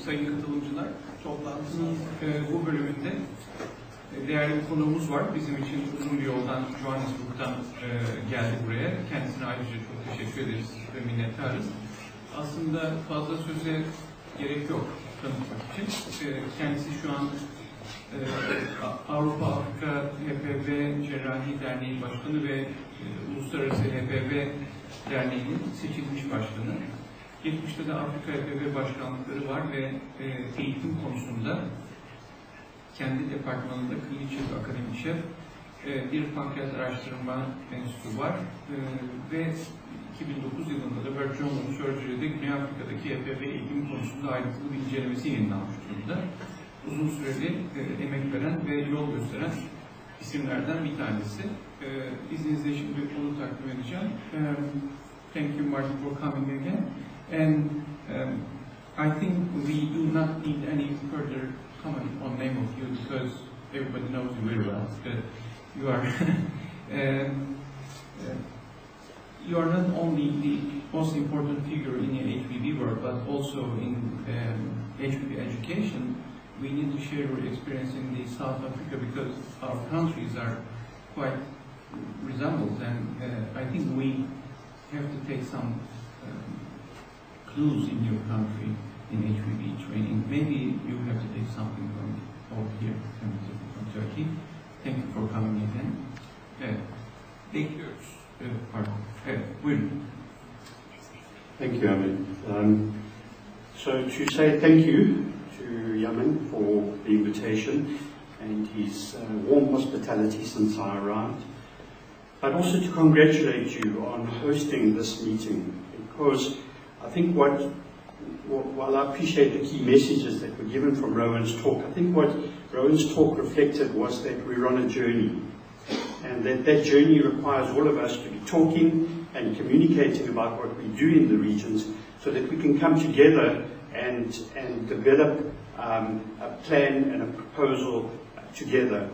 sayın katılımcılar, toplantının bu bölümünde değerli bir konuğumuz var. Bizim için uzun bir yoldan, Johannesburg'dan geldi buraya. Kendisine ayrıca çok teşekkür ederiz ve minnettarız. Aslında fazla söze gerek yok tanıtmak için. Kendisi şu an Avrupa Afrika HPV Cerrahi Derneği Başkanı ve Uluslararası HPV Derneği'nin seçilmiş başkanı. Geçmişte de Afrika HPV başkanlıkları var ve eğitim konusunda kendi departmanında klinik şef, akademik şef, bir pankreas araştırma enstitüsü var ve 2009 yılında da World Journal of Surgery'de Güney Afrika'daki HPV eğitim konusunda ayrıntılı bir incelemesi yayınlanmış durumda. Uzun süreli emek veren ve yol gösteren isimlerden bir tanesi. İzninizle şimdi onu takdim edeceğim. Thank you, Martin, for coming again. And I think we do not need any further comment on name of you because everybody knows you very well. You are you are not only the most important figure in the HPV world, but also in HPV education. We need to share your experience in the South Africa because our countries are quite resembled, and I think we have to take some clues in your country in HPV training. Maybe you have to take something from over here, from Turkey. Thank you for coming again. Bekliyoruz. Pardon. Buyurun. Thank you, Ahmet. So to say thank you to Yamin for the invitation and his warm hospitality since I arrived, but also to congratulate you on hosting this meeting, because I think while I appreciate the key messages that were given from Rowan's talk, I think what Rowan's talk reflected was that we're on a journey, and that journey requires all of us to be talking and communicating about what we do in the regions so that we can come together and develop a plan and a proposal together.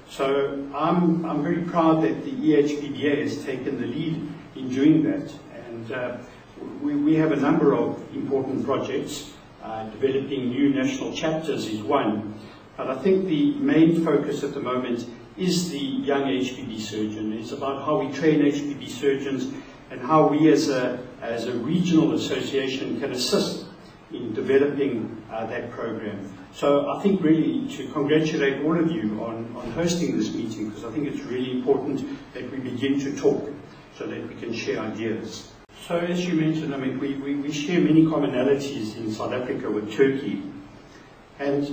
So I'm very proud that the EHPBA has taken the lead in doing that, and we have a number of important projects. Developing new national chapters is one, but I think the main focus at the moment is the young HPV surgeon. It's about how we train HPV surgeons and how we as a regional association can assist in developing that program. So I think really to congratulate all of you on hosting this meeting, because I think it's really important that we begin to talk so that we can share ideas. So as you mentioned, I mean, we share many commonalities in South Africa with Turkey. And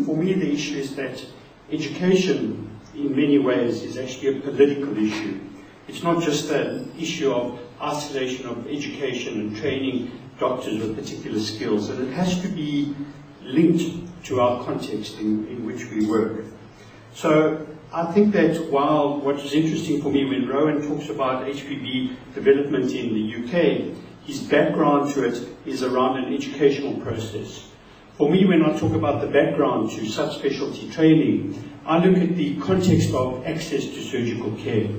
for me the issue is that education in many ways is actually a political issue. It's not just an issue of isolation of education and training doctors with particular skills, and it has to be linked to our context in which we work. So I think that while what is interesting for me when Rowan talks about HPV development in the UK, his background to it is around an educational process. For me, when I talk about the background to subspecialty training, I look at the context of access to surgical care.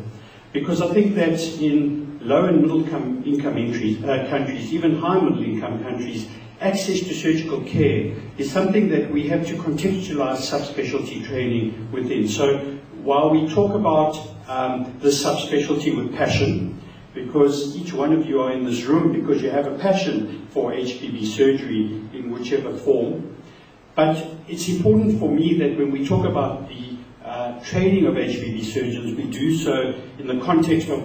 Because I think that in low and middle income countries, even high middle income countries, access to surgical care is something that we have to contextualize subspecialty training within. So while we talk about this subspecialty with passion, because each one of you are in this room because you have a passion for HPV surgery in whichever form, but it's important for me that when we talk about the training of HPV surgeons, we do so in the context of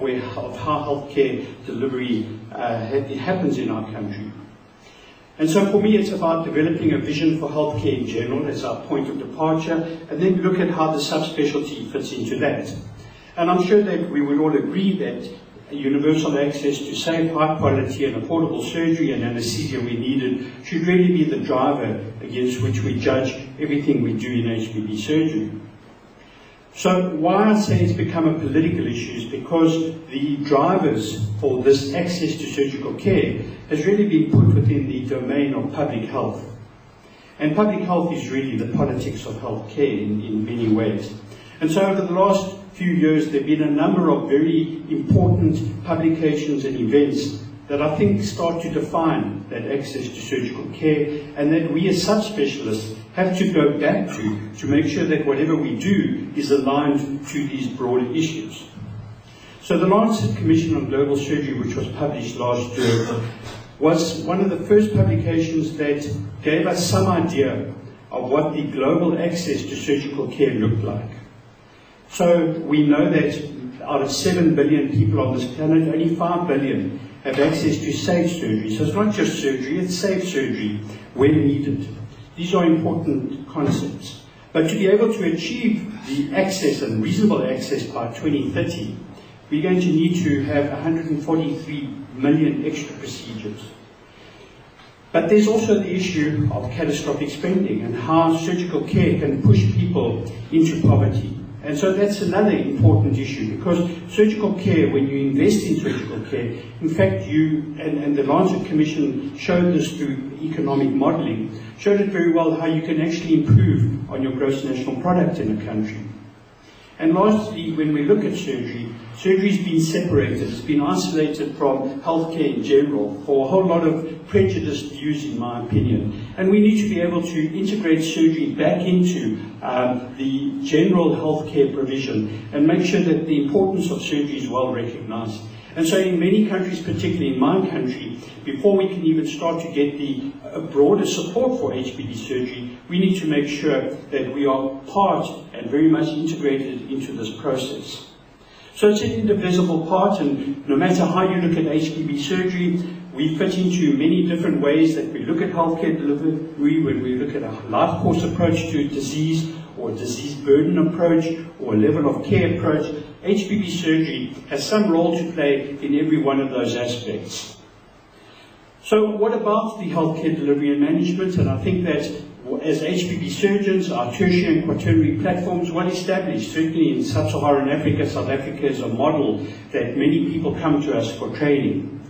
how healthcare delivery happens in our country. And so for me it's about developing a vision for healthcare in general as our point of departure, and then look at how the subspecialty fits into that. And I'm sure that we would all agree that universal access to safe, high quality and affordable surgery and anesthesia we needed should really be the driver against which we judge everything we do in HPV surgery. So why I say it's become a political issue is because the drivers for this access to surgical care has really been put within the domain of public health. And public health is really the politics of health care in many ways. And so over the last few years there have been a number of very important publications and events that I think start to define that access to surgical care, and that we as subspecialists have to go back to make sure that whatever we do is aligned to these broader issues. So the Lancet Commission on Global Surgery, which was published last year, was one of the first publications that gave us some idea of what the global access to surgical care looked like. So we know that out of 7 billion people on this planet, only 5 billion have access to safe surgery. So it's not just surgery, it's safe surgery when needed. These are important concepts. But to be able to achieve the access and reasonable access by 2030, we're going to need to have 143 million extra procedures. But there's also the issue of catastrophic spending and how surgical care can push people into poverty. And so that's another important issue, because surgical care, when you invest in surgical care, in fact and the Lancet Commission showed this through economic modelling, showed it very well how you can actually improve on your gross national product in a country. And lastly, when we look at surgery, surgery's been separated, it's been isolated from healthcare in general for a whole lot of prejudiced views, in my opinion. And we need to be able to integrate surgery back into the general healthcare provision and make sure that the importance of surgery is well recognized. And so in many countries, particularly in my country, before we can even start to get the broader support for HPD surgery, we need to make sure that we are part and very much integrated into this process. So it's an indivisible part, and no matter how you look at HPB surgery, we fit into many different ways that we look at healthcare delivery, when we look at a life course approach to disease, or a disease burden approach, or a level of care approach. HPB surgery has some role to play in every one of those aspects. So what about the healthcare delivery and management? And I think that as HPB surgeons, our tertiary and quaternary platforms well established. Certainly in sub-Saharan Africa, South Africa is a model that many people come to us for training.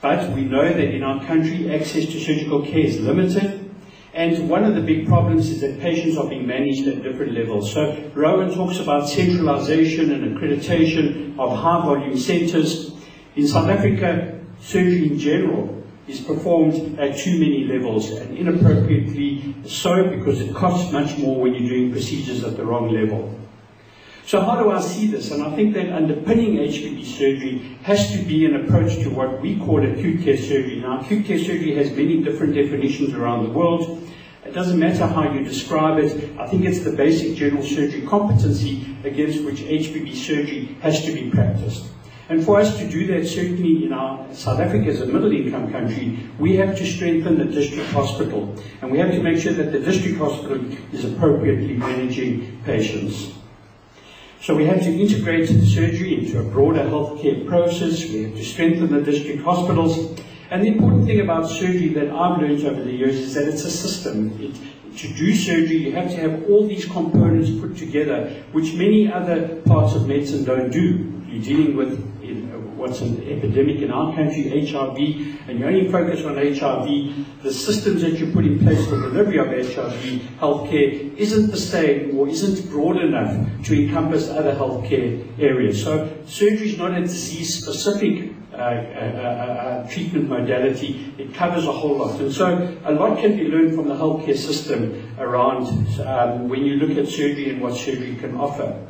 But we know that in our country, access to surgical care is limited. And one of the big problems is that patients are being managed at different levels. So Rowan talks about centralization and accreditation of high-volume centers. In South Africa, surgery in general is performed at too many levels, and inappropriately so, because it costs much more when you're doing procedures at the wrong level. So how do I see this? And I think that underpinning HPB surgery has to be an approach to what we call acute care surgery. Now, acute care surgery has many different definitions around the world. It doesn't matter how you describe it. I think it's the basic general surgery competency against which HPB surgery has to be practiced. And for us to do that, certainly in our South Africa as a middle-income country, we have to strengthen the district hospital. And we have to make sure that the district hospital is appropriately managing patients. So we have to integrate surgery into a broader healthcare process. We have to strengthen the district hospitals. And the important thing about surgery that I've learned over the years is that it's a system. To do surgery, you have to have all these components put together, which many other parts of medicine don't do. You're dealing with what's an epidemic in our country, HIV, and you only focus on HIV. The systems that you put in place for delivery of HIV healthcare isn't the same or isn't broad enough to encompass other healthcare areas. So surgery is not a disease-specific treatment modality. It covers a whole lot. And so a lot can be learned from the healthcare system around when you look at surgery and what surgery can offer.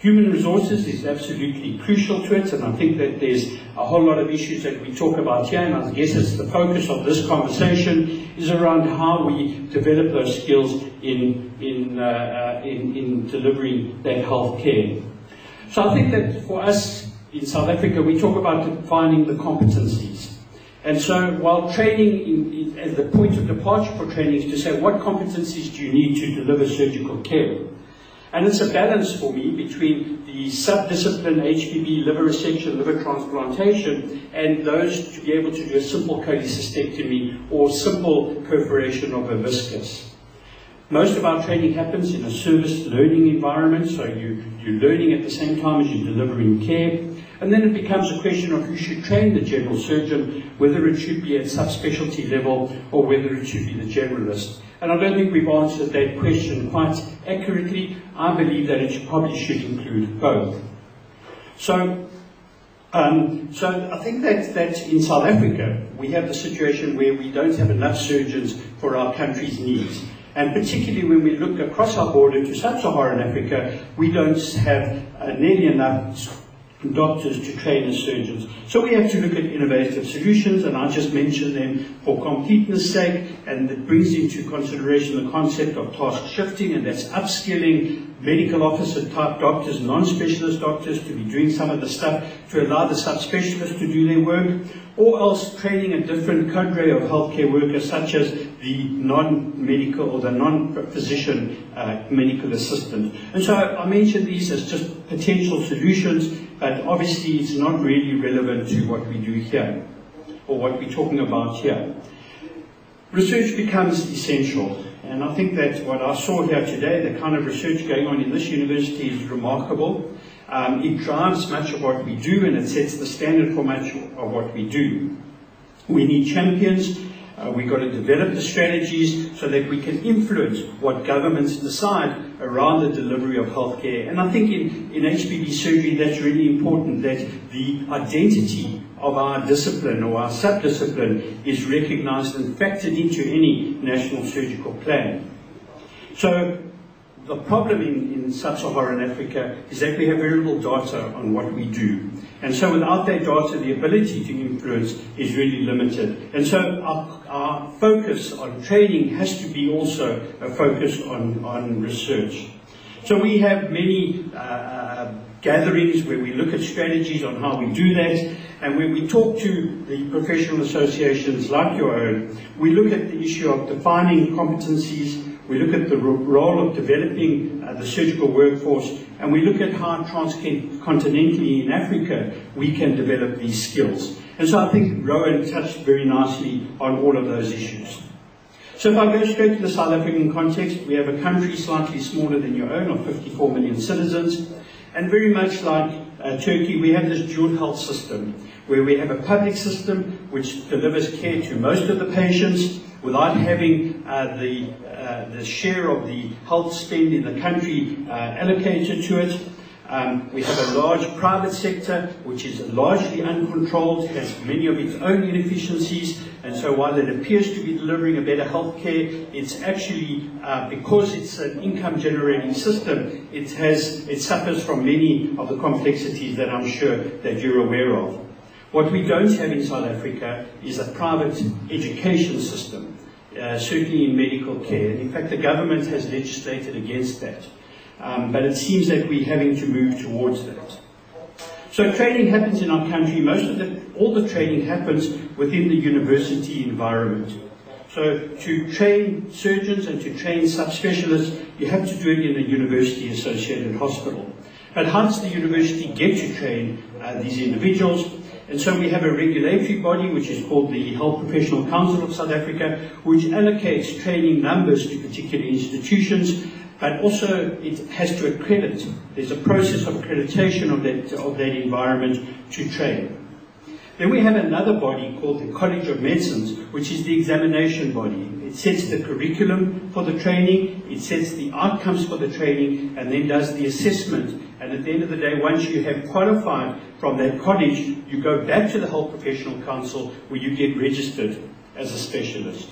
Human resources is absolutely crucial to it, and I think that there's a whole lot of issues that we talk about here, and I guess it's the focus of this conversation is around how we develop those skills in delivering that health care. So I think that for us in South Africa, we talk about defining the competencies. And so while training, as the point of departure for training is to say, what competencies do you need to deliver surgical care? And it's a balance for me between the subdiscipline HPB, liver resection, liver transplantation, and those to be able to do a simple cholecystectomy or simple perforation of a viscus. Most of our training happens in a service learning environment, so you're learning at the same time as you're delivering care. And then it becomes a question of who should train the general surgeon, whether it should be at subspecialty level or whether it should be the generalist. And I don't think we've answered that question quite accurately. I believe that it probably should include both. So So I think that in South Africa, we have the situation where we don't have enough surgeons for our country's needs. And particularly when we look across our border to sub-Saharan Africa, we don't have nearly enough doctors to train as surgeons. So we have to look at innovative solutions, and I just mentioned them for completeness sake, and it brings into consideration the concept of task shifting, and that's upskilling medical officer type doctors, non-specialist doctors, to be doing some of the stuff to allow the subspecialists to do their work, or else training a different cadre of healthcare workers, such as the non-medical or the non-physician medical assistant. And so I mentioned these as just potential solutions, but obviously it's not really relevant to what we do here, or what we're talking about here. Research becomes essential, and I think that what I saw here today, the kind of research going on in this university, is remarkable. It drives much of what we do, and it sets the standard for much of what we do. We need champions. We've got to develop the strategies so that we can influence what governments decide around the delivery of healthcare. And I think in HPV surgery, that's really important, that the identity of our discipline or our subdiscipline is recognized and factored into any national surgical plan. So the problem in sub-Saharan Africa is that we have very little data on what we do. And so without that data, the ability to influence is really limited. And so our focus on training has to be also a focus on research. So we have many gatherings where we look at strategies on how we do that. And when we talk to the professional associations like your own, we look at the issue of defining competencies. We look at the role of developing the surgical workforce, and we look at how transcontinentally in Africa we can develop these skills. And so I think Rowan touched very nicely on all of those issues. So if I go straight to the South African context, we have a country slightly smaller than your own of 54 million citizens, and very much like Turkey, we have this dual health system, where we have a public system which delivers care to most of the patients without having the share of the health spend in the country allocated to it. We have a large private sector which is largely uncontrolled, has many of its own inefficiencies, and so while it appears to be delivering a better health care, it's actually, because it's an income generating system, it suffers from many of the complexities that I'm sure that you're aware of. What we don't have in South Africa is a private education system, certainly in medical care. In fact, the government has legislated against that. But it seems that we're having to move towards that. So training happens in our country. All the training happens within the university environment. So to train surgeons and to train subspecialists, you have to do it in a university-associated hospital. But how does the university get to train these individuals? And so we have a regulatory body which is called the Health Professional Council of South Africa, which allocates training numbers to particular institutions, but also it has to accredit. There's a process of accreditation of that environment to train. Then we have another body called the College of Medicines, which is the examination body. It sets the curriculum for the training, it sets the outcomes for the training, and then does the assessment. And at the end of the day, once you have qualified from that college, you go back to the Health Professional Council where you get registered as a specialist.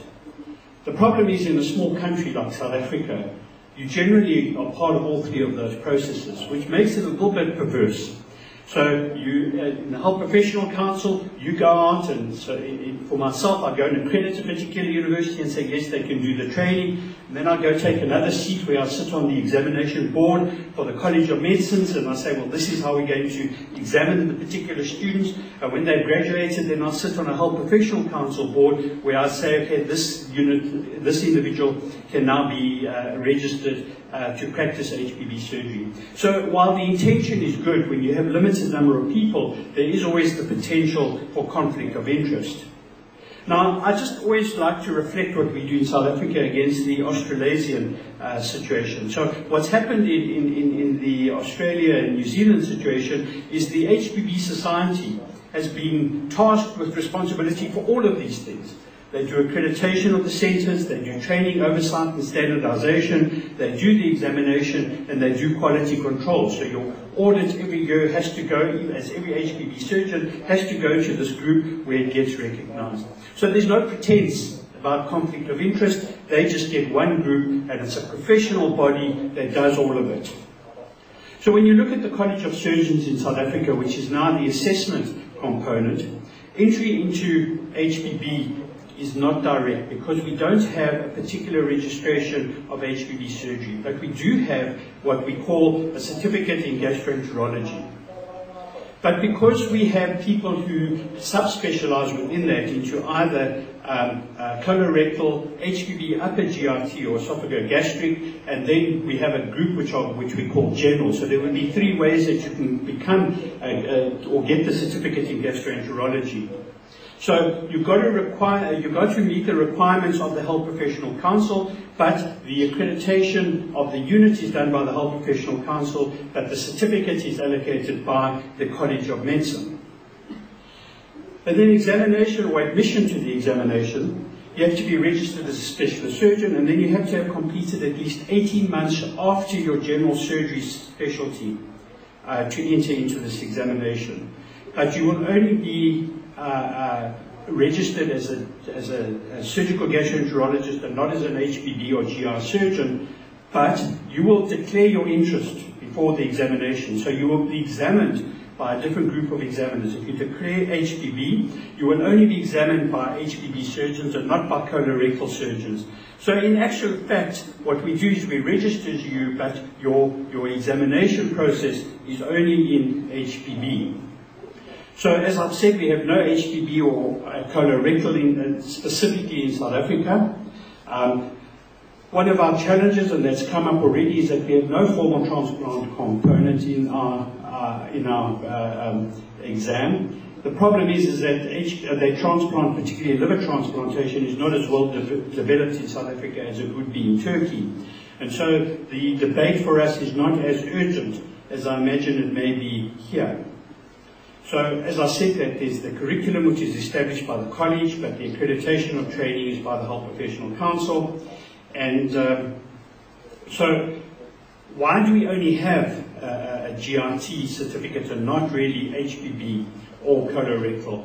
The problem is in a small country like South Africa, you generally are part of all three of those processes, which makes it a little bit perverse. So in the Health Professional Council, you go out, and so for myself, I go and accredit a particular university and say, yes, they can do the training. And then I go take another seat where I sit on the examination board for the College of Medicines, and I say, well, this is how we're going to examine the particular students. And when they've graduated, then I sit on a Health Professional Council board where I say, okay, this individual can now be registered to practice HPV surgery. So while the intention is good, when you have a limited number of people, there is always the potential for conflict of interest. Now, I just always like to reflect what we do in South Africa against the Australasian situation. So what's happened in the Australia and New Zealand situation is the HPV Society has been tasked with responsibility for all of these things. They do accreditation of the centres, they do training, oversight and standardisation, they do the examination, and they do quality control. So your audit every year has to go, as every HPB surgeon, has to go to this group where it gets recognised. So there's no pretense about conflict of interest. They just get one group, and it's a professional body that does all of it. So when you look at the College of Surgeons in South Africa, which is now the assessment component, entry into HPB is not direct because we don't have a particular registration of HPB surgery, but we do have what we call a certificate in gastroenterology. But because we have people who subspecialize within that into either colorectal, HPB, upper GRT or esophagogastric, and then we have a group which we call general. So there would be three ways that you can become or get the certificate in gastroenterology. So you've got to meet the requirements of the Health Professional Council, but the accreditation of the unit is done by the Health Professional Council, but the certificate is allocated by the College of Medicine. And then examination or admission to the examination, you have to be registered as a specialist surgeon, and then you have to have completed at least 18 months after your general surgery specialty to enter into this examination. But you will only be registered as a surgical gastroenterologist and not as an HPB or GI surgeon, but you will declare your interest before the examination. So you will be examined by a different group of examiners. If you declare HPB, you will only be examined by HPB surgeons and not by colorectal surgeons. So in actual fact, what we do is we register you, but your examination process is only in HPB. So as I've said, we have no HPB or colorectal specifically in South Africa. One of our challenges, and that's come up already, is that we have no formal transplant component in our exam. The problem is that the transplant, particularly liver transplantation, is not as well developed in South Africa as it would be in Turkey. And so the debate for us is not as urgent as I imagine it may be here. So, as I said, that there's the curriculum which is established by the college, but the accreditation of training is by the Health Professional Council. And so, why do we only have a GRT certificate and not really HPB or colorectal?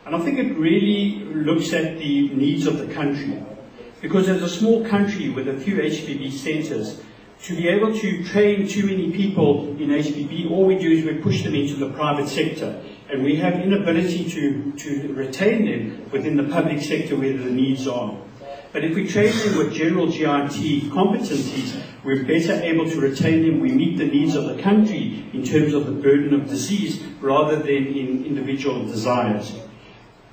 And I think it really looks at the needs of the country. Because as a small country with a few HPB centres, to be able to train too many people in HPB, all we do is we push them into the private sector. And we have inability to retain them within the public sector where the needs are. But if we train them with general GRT competencies, we're better able to retain them. We meet the needs of the country in terms of the burden of disease rather than in individual desires.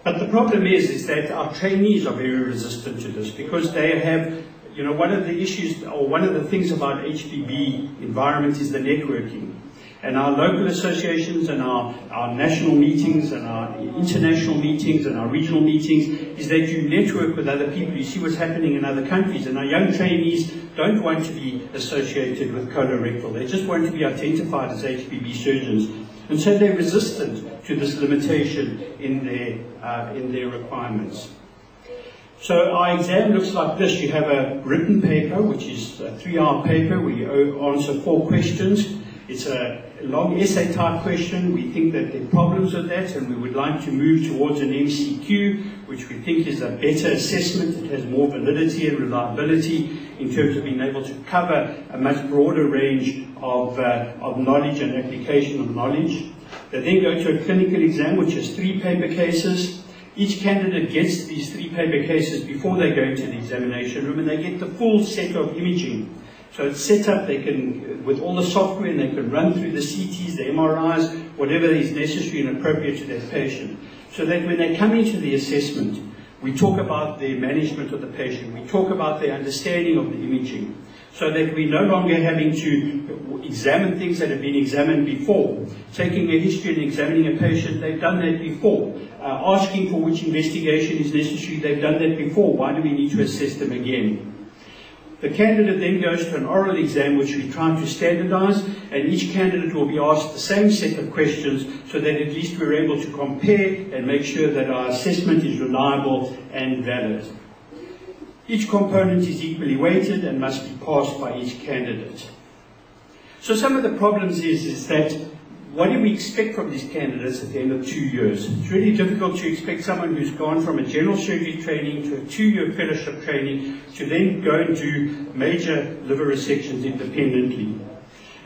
But the problem is that our trainees are very resistant to this because they have, one of the issues or one of the things about HPB environment is the networking. And our local associations and our national meetings and our international meetings and our regional meetings is that you network with other people. You see what's happening in other countries. And our young trainees don't want to be associated with colorectal. They just want to be identified as HPB surgeons. And so they're resistant to this limitation in their requirements. So our exam looks like this. You have a written paper, which is a 3-hour paper where you answer 4 questions. It's a long essay type question. We think that there are problems with that, and we would like to move towards an MCQ, which we think is a better assessment. It has more validity and reliability in terms of being able to cover a much broader range of knowledge and application of knowledge. They then go to a clinical exam, which is 3 paper cases. Each candidate gets these 3 paper cases before they go into the examination room, and they get the full set of imaging. So it's set up, they can, with all the software, and they can run through the CTs, the MRIs, whatever is necessary and appropriate to that patient. So that when they come into the assessment, we talk about the management of the patient, we talk about their understanding of the imaging, so that we're no longer having to examine things that have been examined before. Taking a history and examining a patient, they've done that before. Asking for which investigation is necessary, they've done that before. Why do we need to assess them again? The candidate then goes to an oral exam which we try to standardize, and each candidate will be asked the same set of questions so that at least we're able to compare and make sure that our assessment is reliable and valid. Each component is equally weighted and must be passed by each candidate. So some of the problems is that what do we expect from these candidates at the end of 2 years? It's really difficult to expect someone who's gone from a general surgery training to a 2-year fellowship training to then go and do major liver resections independently.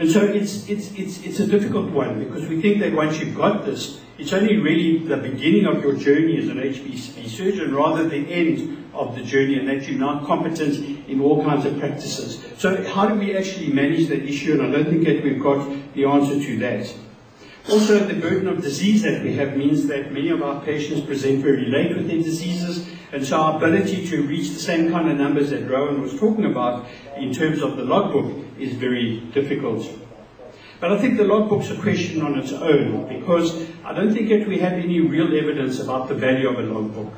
And so it's a difficult one, because we think that once you've got this, it's only really the beginning of your journey as an HPB surgeon rather than the end of the journey, and that you're now competent in all kinds of practices. So how do we actually manage that issue? And I don't think that we've got the answer to that. Also, the burden of disease that we have means that many of our patients present very late with their diseases, and so our ability to reach the same kind of numbers that Rowan was talking about in terms of the logbook is very difficult. But I think the logbook's a question on its own, because I don't think that we have any real evidence about the value of a logbook.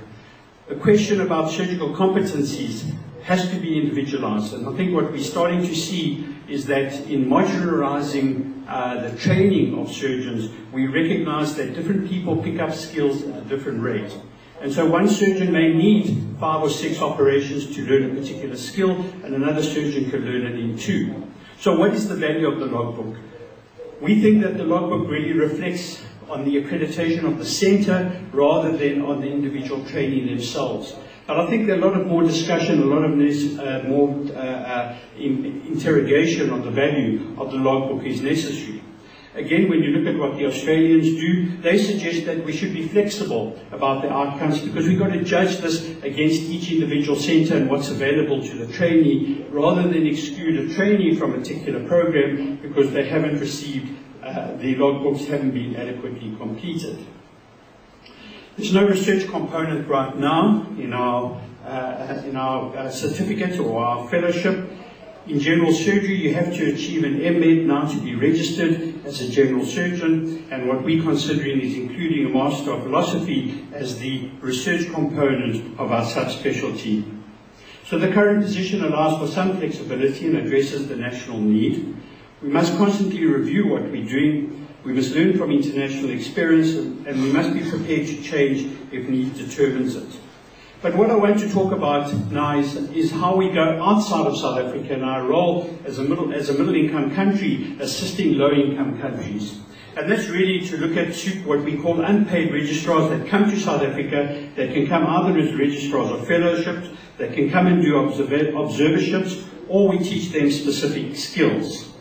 The question about surgical competencies has to be individualized, and I think what we're starting to see is that in modularizing the training of surgeons, we recognize that different people pick up skills at a different rate. And so one surgeon may need 5 or 6 operations to learn a particular skill, and another surgeon can learn it in 2. So what is the value of the logbook? We think that the logbook really reflects on the accreditation of the center rather than on the individual trainee themselves. But I think that a lot of more discussion, a lot of more interrogation on the value of the logbook is necessary. Again, when you look at what the Australians do, they suggest that we should be flexible about the outcomes, because we've got to judge this against each individual centre and what's available to the trainee, rather than exclude a trainee from a particular program because they haven't received, the logbooks haven't been adequately completed. There's no research component right now in our certificate or our fellowship. In general surgery, you have to achieve an MMed now to be registered as a general surgeon, and what we're considering is including a Master of Philosophy as the research component of our subspecialty. So the current position allows for some flexibility and addresses the national need. We must constantly review what we're doing. We must learn from international experience, and we must be prepared to change if need determines it. But what I want to talk about now is how we go outside of South Africa and our role as a middle-income country assisting low-income countries. And that's really to look at what we call unpaid registrars that come to South Africa, that can come either as registrars or fellowships, that can come and do observerships, or we teach them specific skills.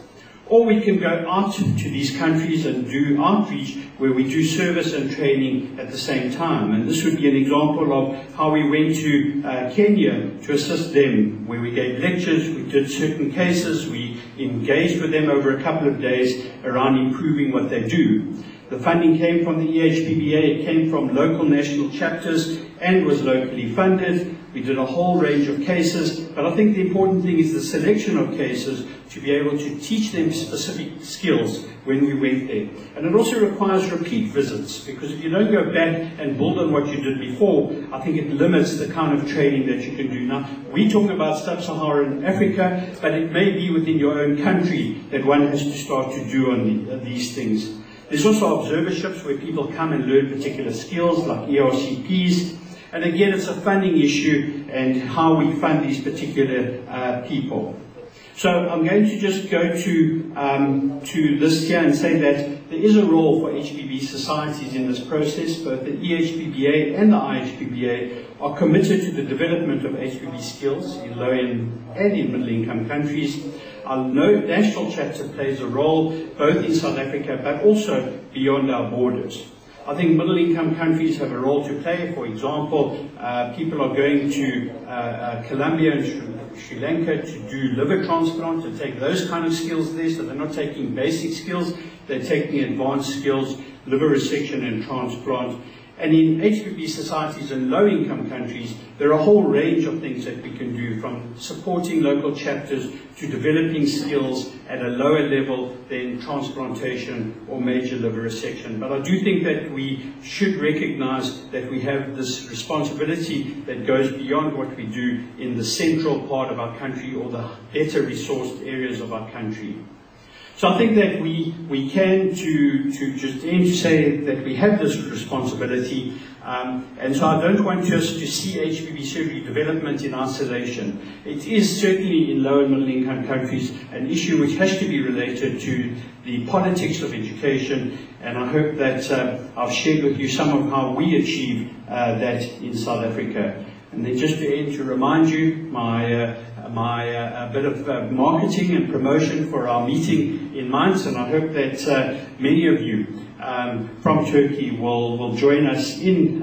Or we can go out to these countries and do outreach where we do service and training at the same time. And this would be an example of how we went to Kenya to assist them, where we gave lectures, we did certain cases, we engaged with them over a couple of days around improving what they do. The funding came from the EHPBA, it came from local national chapters and was locally funded. We did a whole range of cases, but I think the important thing is the selection of cases to be able to teach them specific skills when we went there. And it also requires repeat visits, because if you don't go back and build on what you did before, I think it limits the kind of training that you can do. Now, we're talking about sub-Saharan Africa, but it may be within your own country that one has to start to do on these things. There's also observerships where people come and learn particular skills like ERCPs. And again, it's a funding issue and how we fund these particular people. So I'm going to just go to this here and say that there is a role for HPB societies in this process. Both the EHPBA and the IHPBA are committed to the development of HPB skills in low and in middle income countries. Our national chapter plays a role both in South Africa but also beyond our borders. I think middle-income countries have a role to play. For example, people are going to Colombia and Sri Lanka to do liver transplant, to take those kind of skills there. So they're not taking basic skills, they're taking advanced skills, liver resection and transplant. And in HPB societies and low-income countries, there are a whole range of things that we can do, from supporting local chapters to developing skills at a lower level than transplantation or major liver resection. But I do think that we should recognize that we have this responsibility that goes beyond what we do in the central part of our country or the better resourced areas of our country. So I think that we can just aim to say that we have this responsibility, and so I don't want us to see HPV surgery development in isolation. It is certainly in low and middle income countries an issue which has to be related to the politics of education, and I hope that I've shared with you some of how we achieve that in South Africa. And then just to end, to remind you, my bit of marketing and promotion for our meeting in Mainz, and I hope that many of you from Turkey will join us in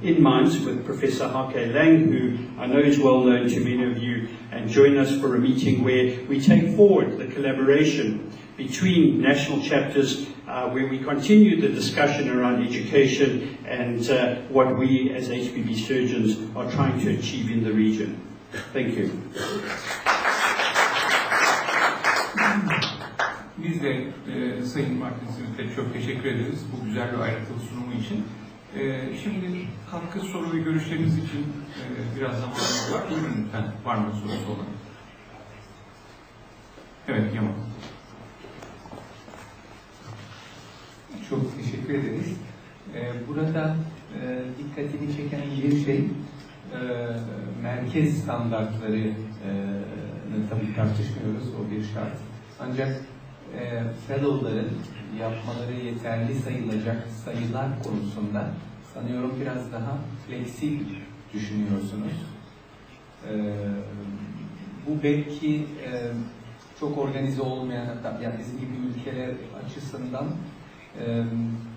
Mainz with Professor Hake Lang, who I know is well known to many of you, and join us for a meeting where we take forward the collaboration between national chapters, where we continue the discussion around education and what we as HPV surgeons are trying to achieve in the region. Thank you. Biz de Sayın Martin Smith'e çok teşekkür ederiz bu güzel ve ayrıntılı sunumu için. Şimdi katkı, soru ve görüşleriniz için biraz zamanımız var. Buyurun lütfen, var mı sorusu olan? Evet, Yaman. Çok teşekkür ederiz. Burada dikkatimi çeken bir şey, merkez standartlarını tabii tartışmıyoruz, o bir şart. Ancak fellow'ların yapmaları yeterli sayılacak sayılar konusunda sanıyorum biraz daha fleksibel düşünüyorsunuz. Bu belki çok organize olmayan, yani bizim gibi ülkeler açısından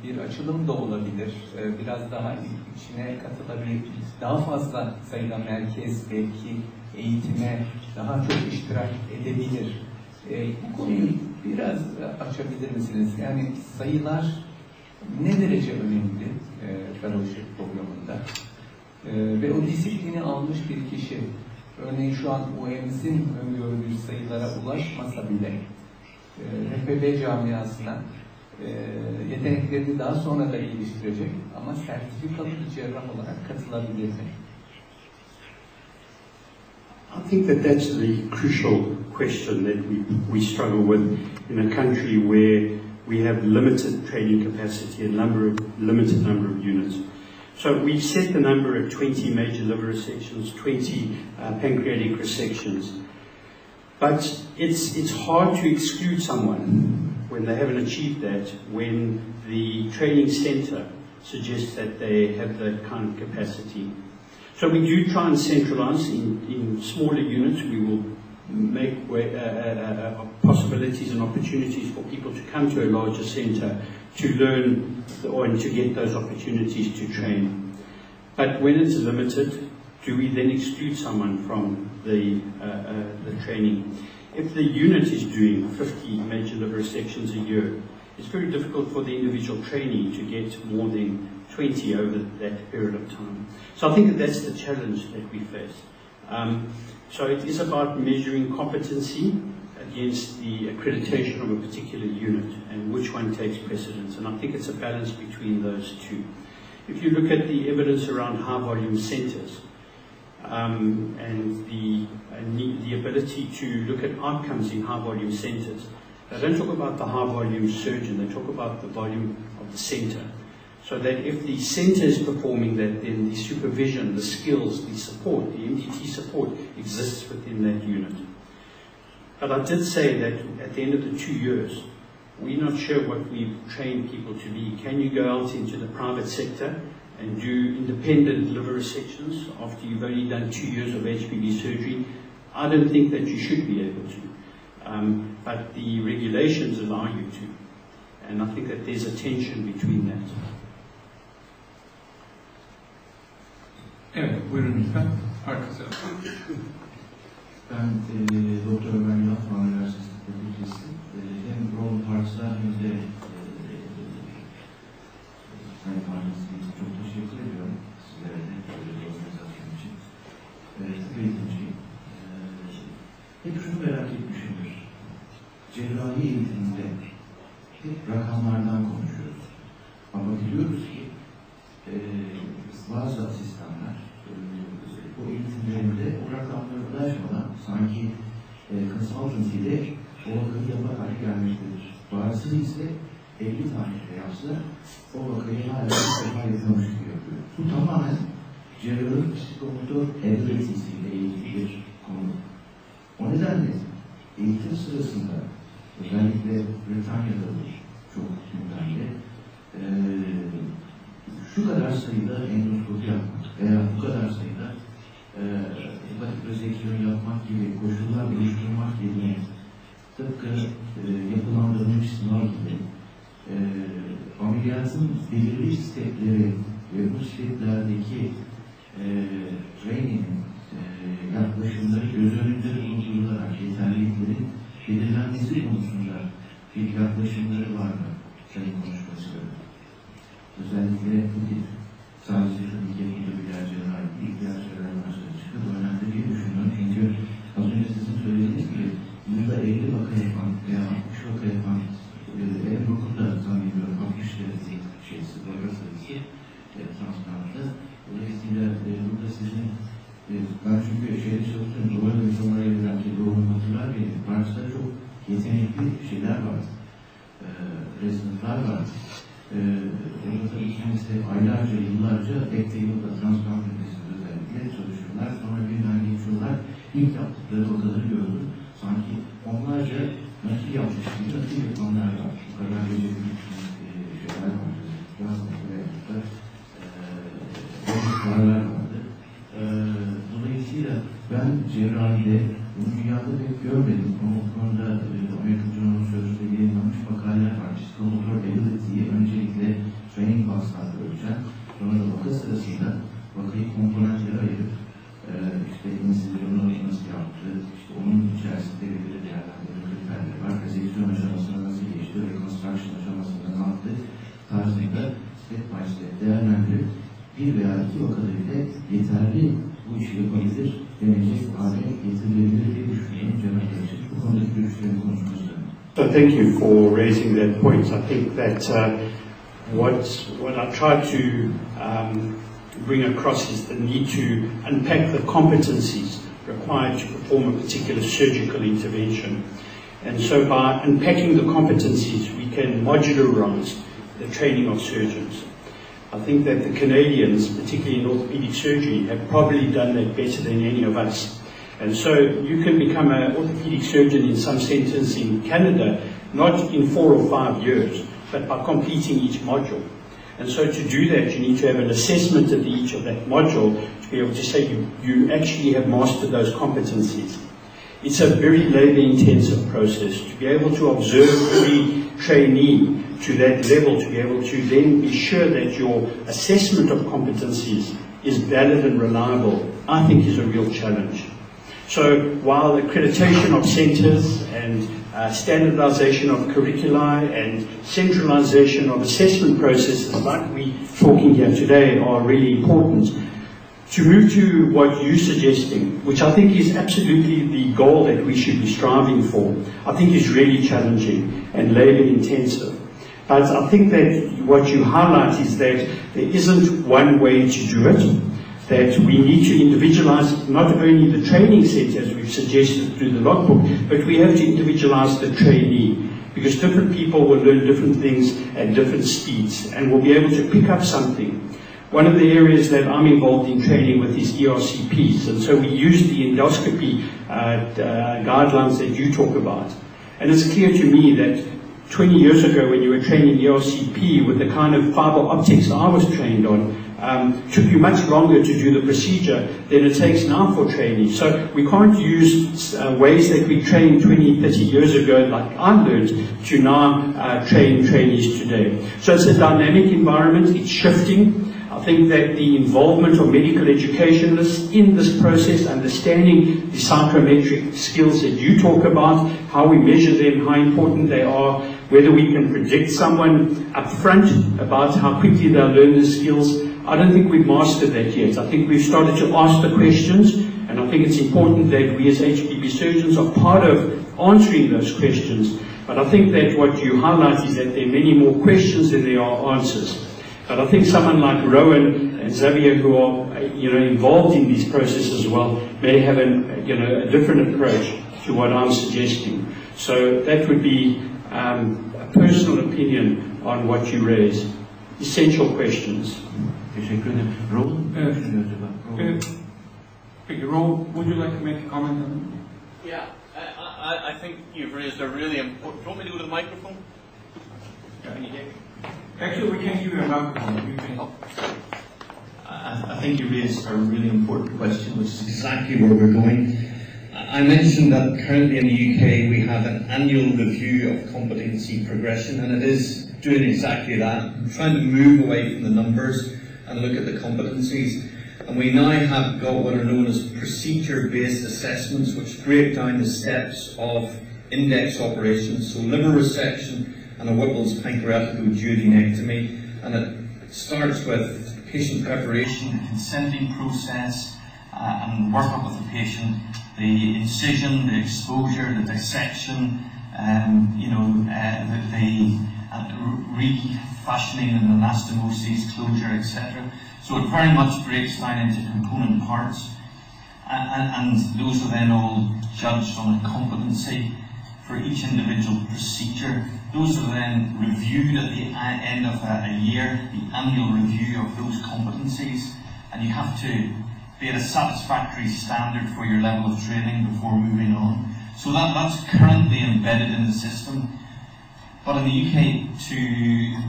bir açılım da olabilir. Biraz daha içine katılabilir. Daha fazla sayıda merkez belki eğitime daha çok iştirak edebilir. Bu konuyu biraz açabilir misiniz? Yani sayılar ne derece önemli fellowship programında? Ve o disiplini almış bir kişi, örneğin şu an OMS'in öngördüğü sayılara ulaşmasa bile HPB camiasına yeteneklerini daha sonra da geliştirecek ama sertifikalı bir cerrah olarak katılabilir mi? I think that that's the crucial question that we struggle with in a country where we have limited training capacity and limited number of units. So we've set the number at 20 major liver resections, 20 pancreatic resections. But it's hard to exclude someone when they haven't achieved that, when the training centre suggests that they have that kind of capacity. So we do try and centralise in smaller units. We will make possibilities and opportunities for people to come to a larger centre to learn and to get those opportunities to train. But when it's limited, do we then exclude someone from the training? If the unit is doing 50 major liver resections a year, it's very difficult for the individual trainee to get more than 20 over that period of time. So I think that that's the challenge that we face. So it is about measuring competency against the accreditation of a particular unit and which one takes precedence. And I think it's a balance between those two. If you look at the evidence around high volume centres, and the ability to look at outcomes in high volume centres, they don't talk about the high volume surgeon, they talk about the volume of the centre. So that if the centre is performing that, then the supervision, the skills, the support, the MDT support exists within that unit. But I did say that at the end of the 2 years, we're not sure what we've trained people to be. Can you go out into the private sector and do independent liver resections after you've only done 2 years of HPV surgery? I don't think that you should be able to. But the regulations allow you to. And I think that there's a tension between that. Evet, buyurun lütfen. Arkası. Ben Doktor Ömer Yalçın Üniversitesi Fakültesi hem Rome Parks'ta hem de Sayın Partisi çok bazı asistanlar bu eğitimlerinde o rakamlara ulaşmadan sanki consultancy'de o vakayı yapar hale gelmektedir. Bazısı ise 50 tane de yapsa o vakayı hala bir sefer yapıyormuş gibi yapıyor. Bu tamamen cerrahın psikomotor abilities ile ilgili bir konu. O nedenle eğitim sırasında özellikle Britanya'da çok gündemde şu kadar sayıda endoskopi yapmak veya bu kadar sayıda hepatik reseksiyon yapmak gibi koşullar oluşturmak gibi tıpkı yapılandırılmış sınav gibi ameliyatın belirli stepleri ve bu steplerdeki training'in yaklaşımları göz önünde bulundurularak yeterliliklerin belirlenmesi konusunda bir yaklaşımları var mı Sayın Konuşmacı? Özellikle bu tip sadece tabii ki burada bir cerrahi değil, diğer cerrahi başları çıkıp önemli diye düşünüyorum. Çünkü az önce sizin söylediğiniz gibi yılda 50 vaka yapan veya 60 vaka yapan en okulda zannediyorum 60 derece şeysi, vaka sayısı transplantı. Dolayısıyla burada sizin ben çünkü şeyde çalışıyorum, doğru ve sonraya gelen doğru hatırlar ve Paris'te çok yetenekli şeyler var, residentler var. Orada tabii kendisi aylarca, yıllarca tek yılda transplant edilmesinde özellikle çalışıyorlar. Sonra birden geçiyorlar. İlk yaptıkları vakaları gördüm. Sanki onlarca nakil yapmış gibi nakil yapanlar var. Bu kadar becerikli şeyler var. Biraz da kararlar vardı. Dolayısıyla ben cerrahide bunu dünyada pek görmedim. Ama bu konuda Amerikan Journal sözünde yayınlanmış makaleler var. Psikomotor ability'yi öncelikle training baslarda ölçen, sonra da vaka sırasında vakayı komponentlere ayırıp işte insizyonu nasıl yaptı, işte onun içerisinde belirli değerlendirme kriterleri var. Reseksiyon aşamasına nasıl geçti, reconstruction aşamasında ne yaptı tarzında step by step değerlendirip bir veya iki vakada bile yeterli bu işi yapabilir denecek hale getirilebilir diye düşünüyorum Cenab-ı Hak. Bu konudaki görüşlerini konuşmak istiyorum. So thank you for raising that point. I think that what I try to bring across is the need to unpack the competencies required to perform a particular surgical intervention. And so by unpacking the competencies, we can modularize the training of surgeons. I think that the Canadians, particularly in orthopedic surgery, have probably done that better than any of us. And so you can become an orthopedic surgeon in some centres in Canada, not in 4 or 5 years, but by completing each module. And so to do that, you need to have an assessment at each of that module to be able to say you actually have mastered those competencies. It's a very labour-intensive process to be able to observe every trainee to that level, to be able to then be sure that your assessment of competencies is valid and reliable, I think is a real challenge. So while accreditation of centres and standardization of curricula and centralization of assessment processes like we're talking here today are really important, to move to what you're suggesting, which I think is absolutely the goal that we should be striving for, I think is really challenging and labour intensive. But I think that what you highlight is that there isn't one way to do it, that we need to individualize not only the training set as we've suggested through the logbook, but we have to individualize the trainee, because different people will learn different things at different speeds and will be able to pick up something. One of the areas that I'm involved in training with is ERCPs, and so we use the endoscopy guidelines that you talk about. And it's clear to me that 20 years ago when you were training ERCP with the kind of fiber optics I was trained on, took you much longer to do the procedure than it takes now for training. So we can't use ways that we trained 20, 30 years ago, like I learned, to now train trainees today. So it's a dynamic environment, it's shifting. I think that the involvement of medical educationalists in this process, understanding the psychometric skills that you talk about, how we measure them, how important they are, whether we can predict someone up front about how quickly they'll learn the skills, I don't think we've mastered that yet. I think we've started to ask the questions, and I think it's important that we as HPB surgeons are part of answering those questions. But I think that what you highlight is that there are many more questions than there are answers. But I think someone like Rowan and Xavier, who are involved in these processes as well, may have a different approach to what I'm suggesting. So that would be a personal opinion on what you raise. Essential questions. Teşekkür ederim. Roll, ne düşünüyor acaba? Peki, Ro, would you like to make a comment on it? Yeah, I think you've raised a really important... Do you want me to go to the microphone? Can you hear me? Actually, we can't give you a microphone. You can... I think you raised a really important question, which is exactly where we're going. I mentioned that currently in the UK we have an annual review of competency progression, and it is doing exactly that, trying to move away from the numbers and look at the competencies. And we now have got what are known as procedure-based assessments, which break down the steps of index operations, so liver resection and a Whipple's pancreaticoduodenectomy, and it starts with patient preparation, the consenting process, and work-up with the patient, the incision, the exposure, the dissection, the refashioning and anastomoses, closure, etc. So it very much breaks down into component parts, and those are then all judged on a competency for each individual procedure. Those are then reviewed at the end of a year, the annual review of those competencies, and you have to be at a satisfactory standard for your level of training before moving on. So that's currently embedded in the system. But in the UK, to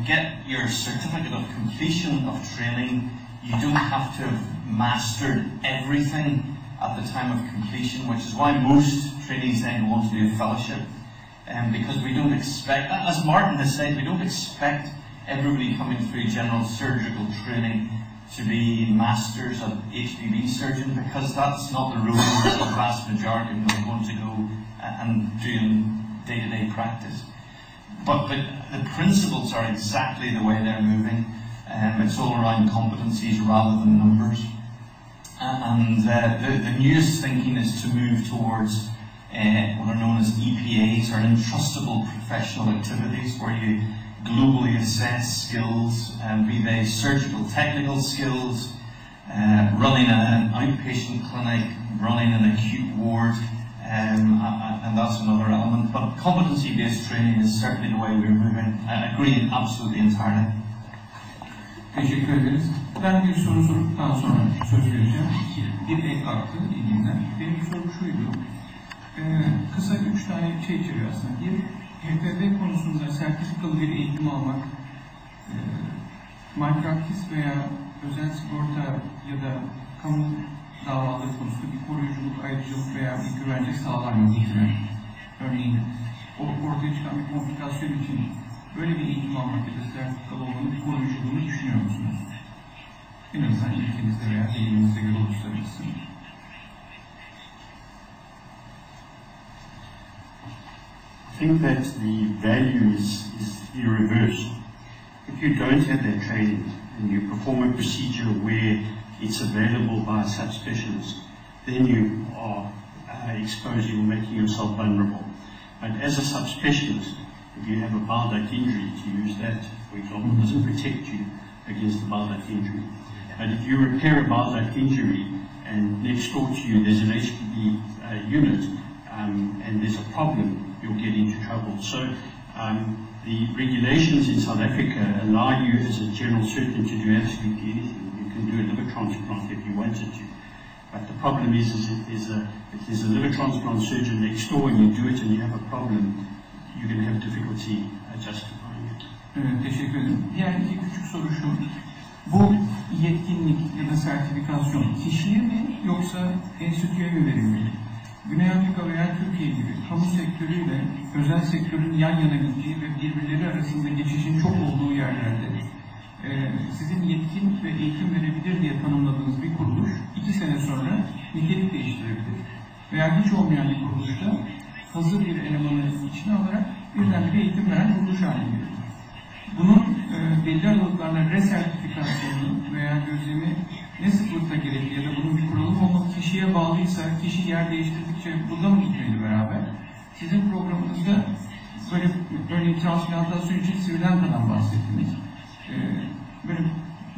get your certificate of completion of training, you don't have to have mastered everything at the time of completion, which is why most trainees then go on to do a fellowship. Because we don't expect, as Martin has said, we don't expect everybody coming through general surgical training to be masters of HPB surgeon, because that's not the road the vast majority of them are going to go and doing day-to-day practice. But the principles are exactly the way they're moving. It's all around competencies rather than numbers. And the newest thinking is to move towards what are known as EPAs, or entrustable professional activities, where you globally assess skills, be they surgical technical skills, running an outpatient clinic, running an acute ward, and that's another element. But competency-based training is certainly the way we're moving. I agree absolutely entirely. Teşekkür ederiz. Ben bir soru sorduktan sonra söz vereceğim. Bir ek arttı ilgimden. Benim sorum şuydu. Kısa 3 tane şey içeriyor aslında. Bir, HPV konusunda sertifikalı bir eğitim almak, malpraktis veya özel sigorta ya da kamu davaları konusunda bir koruyuculuk, ayrıcalık veya bir güvence sağlar mı eğitime? Örneğin, ortaya çıkan bir komplikasyon için böyle bir eğitim almak ya da sertifikalı olmanın koruyuculuğunu düşünüyor musunuz? En azından ülkemizde veya elimizde göre uluslararası. I think that the value is irreversible. If you don't have that training and you perform a procedure where it's available by a subspecialist, then you are exposing or making yourself vulnerable. But as a subspecialist, if you have a bile duct injury, to use that, for example, doesn't protect you against the bile duct injury. But if you repair a bile duct injury and next door to you there's an HPB unit and there's a problem, you'll get into trouble. So the regulations in South Africa allow you as a general surgeon to do absolutely anything. You can do a liver transplant if you wanted to. But the problem is if there's a liver transplant surgeon next door and you do it and you have a problem, you're going to have difficulty justifying it. Evet, teşekkür ederim. Diğer iki küçük soru şu. Bu yetkinlik ya da sertifikasyon kişiye mi yoksa enstitüye mi verilmeli? Güney Afrika veya Türkiye gibi kamu sektörüyle özel sektörün yan yana gittiği ve birbirleri arasında geçişin çok olduğu yerlerde sizin yetkin ve eğitim verebilir diye tanımladığınız bir kuruluş 2 sene sonra nitelik değiştirebilir. Veya hiç olmayan bir kuruluşta hazır bir elemanı içine alarak birdenbire eğitim veren kuruluş haline gelir. Bunun belli aralıklarla resertifikasyonu veya gözlemi ne sıklıkta gerekli ya da bunun bir kuralı olmak kişiye bağlıysa, kişi yer değiştirdikçe burada mı gitmeli beraber? Sizin programınızda böyle örneğin transplantasyon için Sri Lanka'dan bahsettiniz. Böyle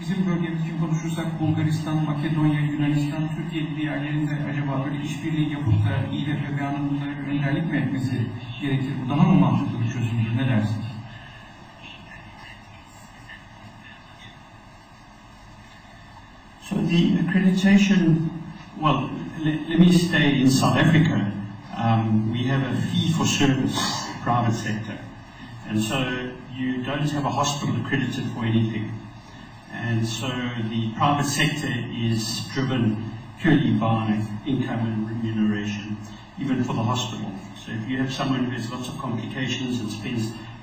bizim bölgemiz için konuşursak Bulgaristan, Makedonya, Yunanistan, Türkiye gibi yerlerinde acaba böyle işbirliği yapıp da İBB'nin bunlara bir önderlik mi etmesi gerekir? Bu daha mı mantıklı bir çözümdür? Ne dersiniz? So the accreditation, well, let me stay in South Africa. We have a fee-for-service private sector, and so you don't have a hospital accredited for anything. And so the private sector is driven purely by income and remuneration, even for the hospital. So if you have someone who has lots of complications and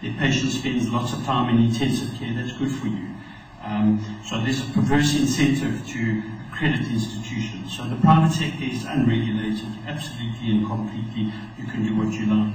their patient spends lots of time in intensive care, that's good for you. So there's a perverse incentive to accredit institutions. So the private sector is unregulated, absolutely and completely. You can do what you like.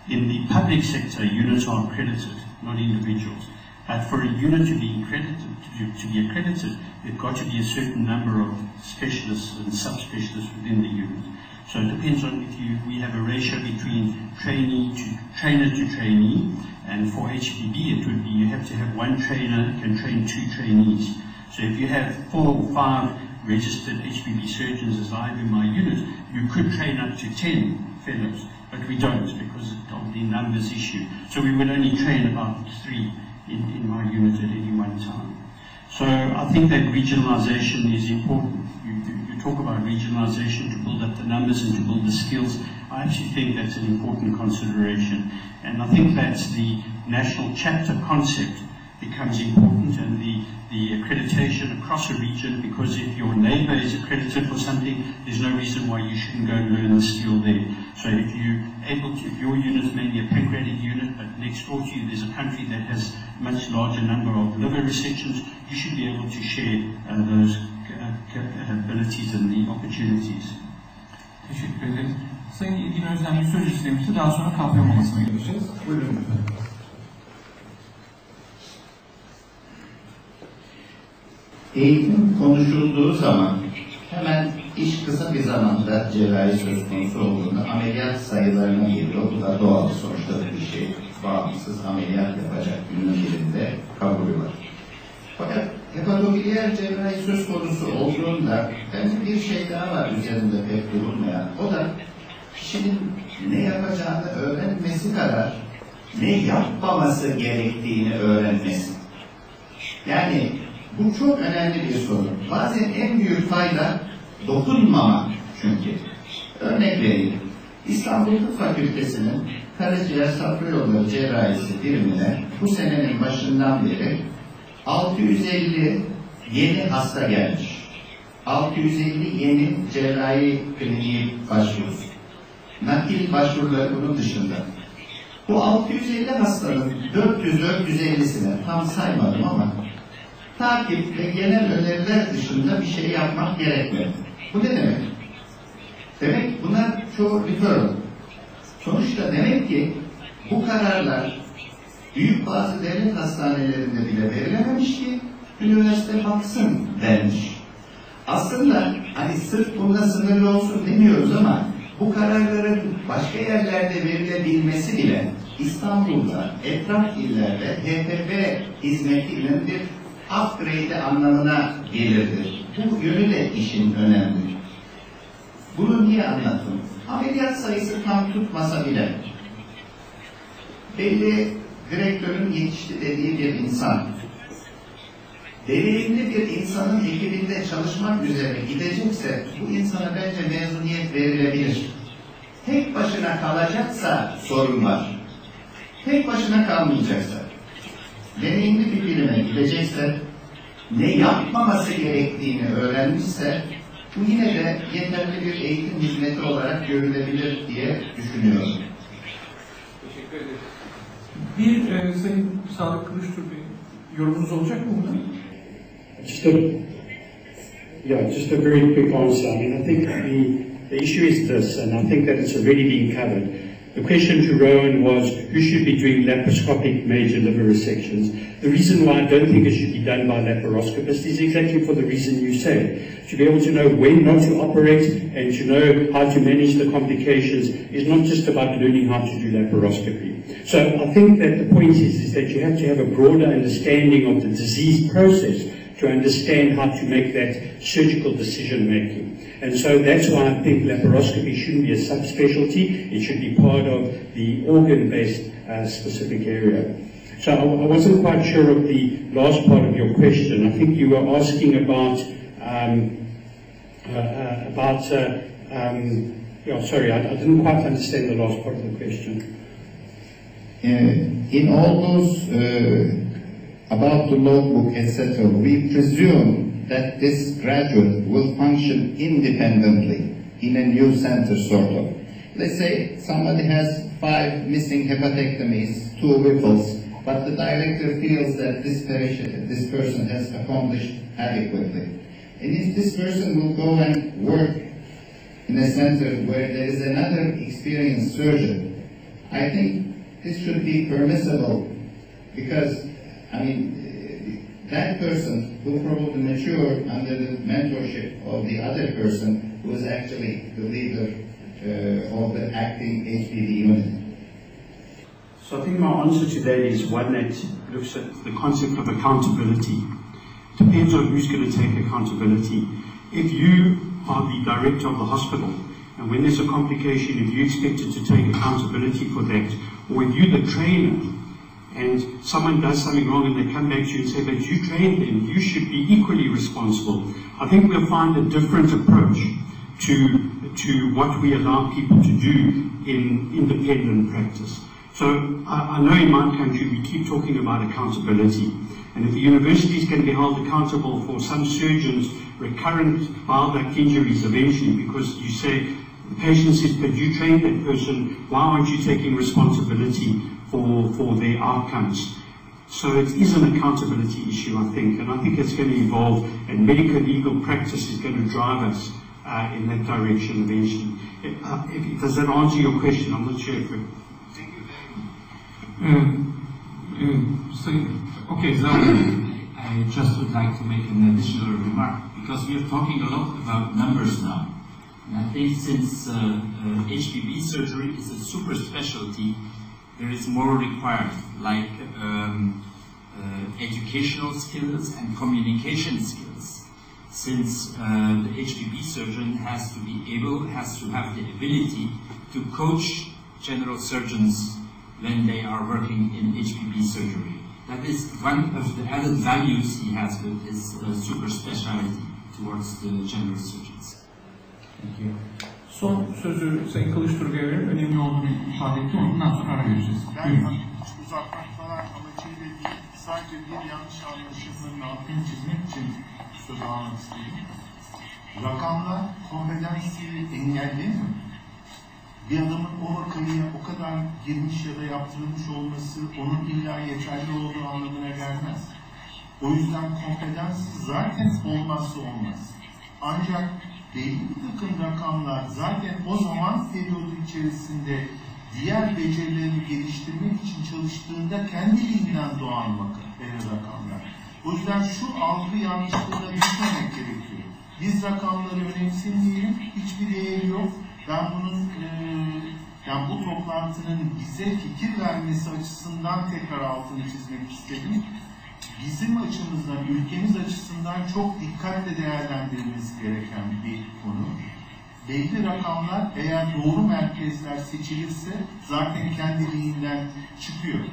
In the public sector, units are accredited, not individuals. But for a unit to be accredited, there've got to be a certain number of specialists and subspecialists within the unit. So it depends on we have a ratio between trainer to trainee, and for HPB it would be you have to have one trainer can train 2 trainees. So if you have 4 or 5 registered HPB surgeons as I have in my unit, you could train up to 10 fellows, but we don't because of the numbers issue. So we would only train about 3 in my unit at any one time. So I think that regionalization is important. You talk about regionalization to build up the numbers and to build the skills. I actually think that's an important consideration. And I think that's the national chapter concept becomes important, and the accreditation across a region, because if your neighbor is accredited for something, there's no reason why you shouldn't go and learn the skill there. So if your unit is maybe a pancreatic unit, but next door to you there's a country that has a much larger number of liver resections, you should be able to share those abilities and the opportunities. Teşekkür ederim. Sayın İlgin Özden bir söz istemişti. Daha sonra kahve molasına geçeceğiz. Buyurun lütfen. Eğitim konuşulduğu zaman hemen iş kısa bir zamanda cerrahi söz konusu olduğunda ameliyat sayılarına geliyor. Bu da doğal sonuçta bir şey. Bağımsız ameliyat yapacak günün birinde kabul var. Fakat hepatobiliyer cerrahi söz konusu olduğunda bence bir şey daha var üzerinde pek durulmayan. O da kişinin ne yapacağını öğrenmesi kadar ne yapmaması gerektiğini öğrenmesi. Yani bu çok önemli bir sorun. Bazen en büyük fayda dokunmamak çünkü. Örnek vereyim. İstanbul Tıp Fakültesi'nin karaciğer safra yolları cerrahisi birimine bu senenin başından beri 650 yeni hasta gelmiş. 650 yeni cerrahi kliniği başvurusu. Nakil başvuruları bunun dışında. Bu 650 hastanın 400-450'sine tam saymadım ama takip ve genel öneriler dışında bir şey yapmak gerekmedi. Bu ne demek? Demek bunlar çoğu referral. Sonuçta demek ki bu kararlar büyük bazı devlet hastanelerinde bile verilememiş ki üniversite baksın denmiş. Aslında hani sırf bunda sınırlı olsun demiyoruz ama bu kararların başka yerlerde verilebilmesi bile İstanbul'da, etraf illerde HPV hizmetinin bir upgrade anlamına gelirdir. Bu yönüyle işin önemli. Bunu niye anlattım? Ameliyat sayısı tam tutmasa bile belli direktörün yetişti dediği bir insan, deneyimli bir insanın ekibinde çalışmak üzere gidecekse bu insana bence mezuniyet verilebilir. Tek başına kalacaksa sorun var. Tek başına kalmayacaksa, deneyimli bir birime gidecekse, ne yapmaması gerektiğini öğrenmişse, bu yine de yeterli bir eğitim hizmeti olarak görülebilir diye düşünüyorum. Teşekkür ederim. Bir Sayın Sağlık Kılıçtur bir yorumunuz olacak mı buna? Just a very quick answer. I mean, I think the issue is this, and I think that it's already been covered. The question to Rowan was, who should be doing laparoscopic major liver resections? The reason why I don't think it should be done by laparoscopists is exactly for the reason you say. To be able to know when not to operate and to know how to manage the complications is not just about learning how to do laparoscopy. So I think that the point is that you have to have a broader understanding of the disease process to understand how to make that surgical decision making. And so that's why I think laparoscopy shouldn't be a subspecialty, it should be part of the organ-based specific area. So I wasn't quite sure of the last part of your question. I think you were asking about yeah, sorry, I didn't quite understand the last part of the question. In all those about the logbook, etc., we presume that this graduate will function independently in a new center, sort of. Let's say somebody has 5 missing hepatectomies, 2 whipples, but the director feels that this person has accomplished adequately. And if this person will go and work in a center where there is another experienced surgeon, I think this should be permissible, because, I mean, that person will probably mature under the mentorship of the other person who is actually the leader of the acting HPV unit. So I think my answer to that is one that looks at the concept of accountability. Depends on who's going to take accountability. If you are the director of the hospital, and when there's a complication, if you're expected to take accountability for that, or if you're the trainer, and someone does something wrong and they come back to you and say, but you trained them, you should be equally responsible. I think we'll find a different approach to what we allow people to do in independent practice. So I know in my country we keep talking about accountability, and if the university is going to be held accountable for some surgeons' recurrent bile duct injuries eventually, because you say, the patient says, but you trained that person, why aren't you taking responsibility for their outcomes? So it is an accountability issue, I think, and I think it's going to evolve, and medical legal practice is going to drive us in that direction eventually. Does that answer your question? I'm not sure if it... Okay, so I just would like to make an additional remark, because we are talking a lot about numbers now. And I think since HPV surgery is a super specialty, there is more required, like educational skills and communication skills. Since the HPV surgeon has to have the ability to coach general surgeons when they are working in HPV surgery. That is one of the added values he has with his super specialty towards the general surgeons. Thank you. Son sözü Sayın Kılıçturgay'a verin. Önemli olduğunu ifade etti. Ondan sonra ara vereceğiz. Ben uzatmak falan amacıyla değil, sadece bir yanlış anlaşılmanın altını çizmek için söz almak istedim. Rakamlar kompetansiyi engellemiyor. Bir adamın o vakayı o kadar girmiş ya da yaptırılmış olması onun illa yeterli olduğu anlamına gelmez. O yüzden kompetansi zaten olmazsa olmaz. Ancak belli bir takım rakamlar zaten o zaman periyodu içerisinde diğer becerilerini geliştirmek için çalıştığında kendiliğinden doğan rakamlar. O yüzden şu algı yanlışlığına düşmemek gerekiyor. Biz rakamları önemsemeyelim, hiçbir değeri yok. Ben bunun, yani bu toplantının bize fikir vermesi açısından tekrar altını çizmek istedim. Bizim açımızdan, ülkemiz açısından çok dikkatle değerlendirilmesi gereken bir konu. Belli rakamlar eğer doğru merkezler seçilirse zaten kendiliğinden çıkıyor.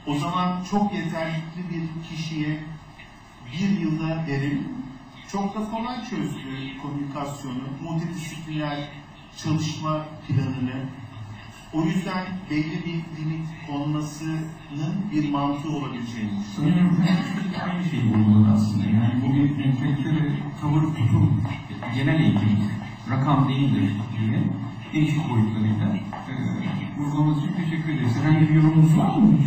O zaman çok yeterlikli bir kişiye bir yılda verelim. Çok da kolay çözdü komünikasyonu, multidisipliner çalışma planını. O yüzden belli bir limit konmasının bir mantığı olabileceğini düşünüyorum. Aynı şey bulunmalı aslında. Yani bugün entelektüel tavır tutum, genel eğitim, rakam değildir diye değişik boyutlarıyla vurgulaması için teşekkür ederiz. Herhangi bir yorumunuz var mı?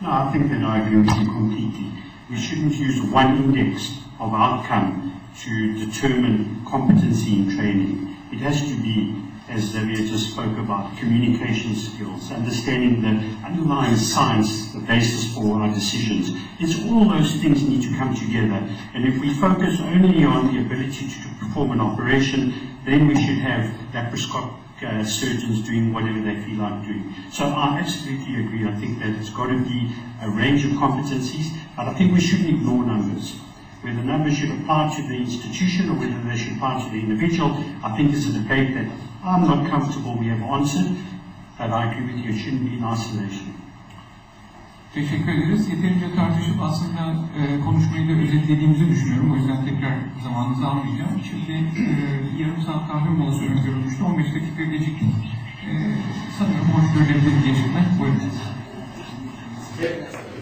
No, I think that I agree with you completely. We shouldn't use one index of outcome to determine competency in training. It has to be, as Xavier just spoke about, communication skills, understanding the underlying science, the basis for our decisions. It's all those things need to come together. And if we focus only on the ability to perform an operation, then we should have laparoscopic surgeons doing whatever they feel like doing. So I absolutely agree. I think that it's got to be a range of competencies, but I think we shouldn't ignore numbers. Whether numbers should apply to the institution or whether they should apply to the individual, I think is a debate that I'm not comfortable we have answered, but I agree with you, it shouldn't be in isolation. Teşekkür ederiz. Yeterince tartışıp aslında konuşmayı da özetlediğimizi düşünüyorum. O yüzden tekrar zamanınızı almayacağım. Şimdi yarım saat kahve molası öngörülmüştü. 15 dakika geciktik. Sanıyorum hoş görülebilir geçirmek. Buyurun.